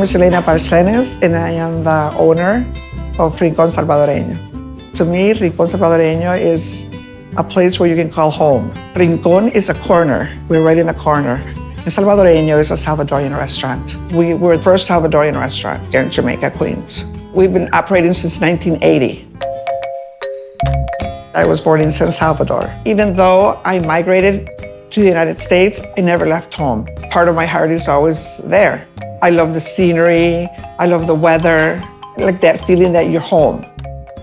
name is Elena Barcenes, and I am the owner of Rincon Salvadoreño. To me, Rincon Salvadoreño is a place where you can call home. Rincon is a corner. We're right in the corner. And Salvadoreño is a Salvadorian restaurant. We were the first Salvadorian restaurant here in Jamaica, Queens. We've been operating since 1980. I was born in San Salvador. Even though I migrated to the United States, I never left home. Part of my heart is always there. I love the scenery, I love the weather, like that feeling that you're home.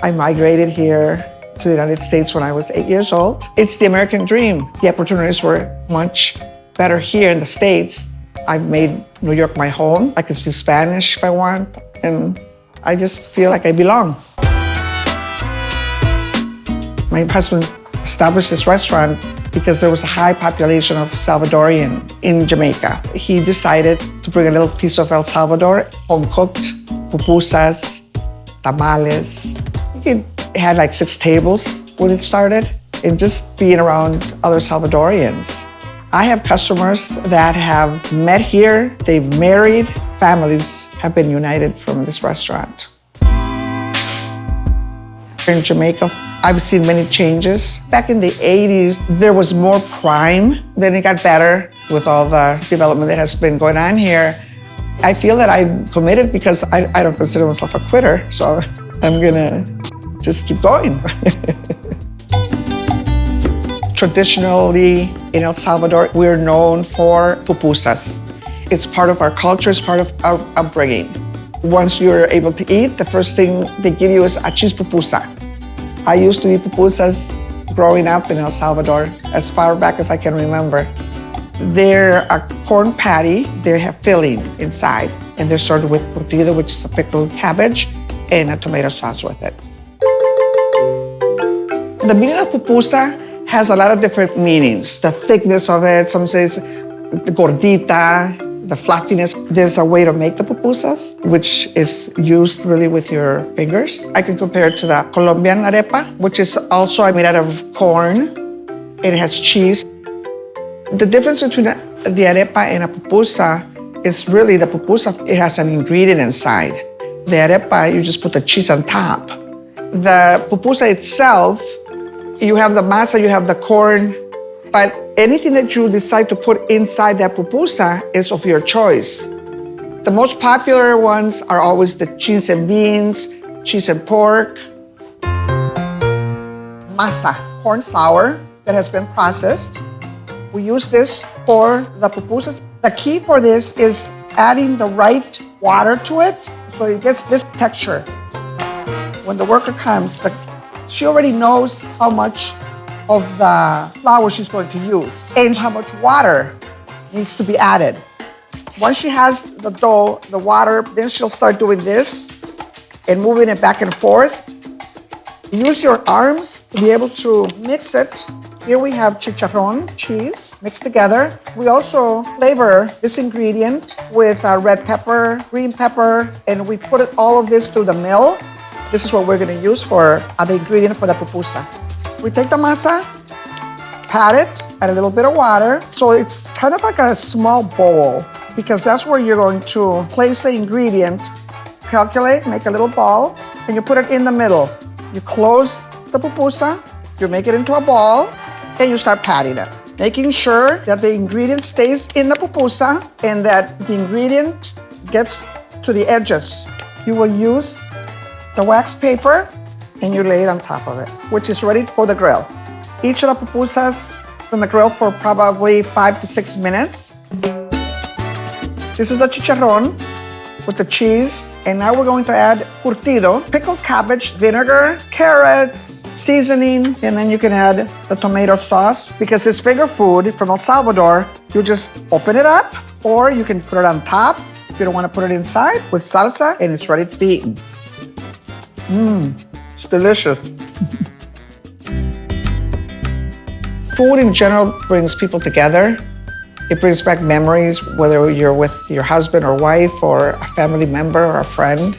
I migrated here to the United States when I was 8 years old. It's the American dream. The opportunities were much better here in the States. I've made New York my home. I can speak Spanish if I want, and I just feel like I belong. My husband established this restaurant because there was a high population of Salvadorian in Jamaica. He decided to bring a little piece of El Salvador, home-cooked, pupusas, tamales. He had like 6 tables when it started, and just being around other Salvadorians. I have customers that have met here, they've married, families have been united from this restaurant. In Jamaica, I've seen many changes. Back in the 80s, there was more crime. Then it got better with all the development that has been going on here. I feel that I'm committed because I don't consider myself a quitter, so I'm gonna just keep going. Traditionally, in El Salvador, we're known for pupusas. It's part of our culture, it's part of our upbringing. Once you're able to eat, the first thing they give you is a cheese pupusa. I used to eat pupusas growing up in El Salvador, as far back as I can remember. They're a corn patty, they have filling inside, and they're served with curtido, which is a pickled cabbage, and a tomato sauce with it. The meaning of pupusa has a lot of different meanings. The thickness of it, some says the gordita, the fluffiness. There's a way to make the pupusas, which is used really with your fingers. I can compare it to the Colombian arepa, which is also made out of corn. It has cheese. The difference between the arepa and a pupusa is really the pupusa, it has an ingredient inside. The arepa, you just put the cheese on top. The pupusa itself, you have the masa, you have the corn, but anything that you decide to put inside that pupusa is of your choice. The most popular ones are always the cheese and beans, cheese and pork. Masa, corn flour that has been processed. We use this for the pupusas. The key for this is adding the right water to it so it gets this texture. When the worker comes, she already knows how much of the flour she's going to use and how much water needs to be added. Once she has the dough, the water, then she'll start doing this and moving it back and forth. Use your arms to be able to mix it. Here we have chicharron, cheese, mixed together. We also flavor this ingredient with red pepper, green pepper, and we put all of this through the mill. This is what we're gonna use for the ingredient for the pupusa. We take the masa, pat it, add a little bit of water. So it's kind of like a small bowl because that's where you're going to place the ingredient, calculate, make a little ball, and you put it in the middle. You close the pupusa, you make it into a ball, and you start patting it. Making sure that the ingredient stays in the pupusa and that the ingredient gets to the edges. You will use the wax paper and you lay it on top of it, which is ready for the grill. Each of the pupusas on the grill for probably 5 to 6 minutes. This is the chicharron with the cheese, and now we're going to add curtido, pickled cabbage, vinegar, carrots, seasoning, and then you can add the tomato sauce. Because it's finger food from El Salvador, you just open it up, or you can put it on top if you don't want to put it inside with salsa, and it's ready to be eaten. It's delicious. Food in general brings people together. It brings back memories, whether you're with your husband or wife or a family member or a friend.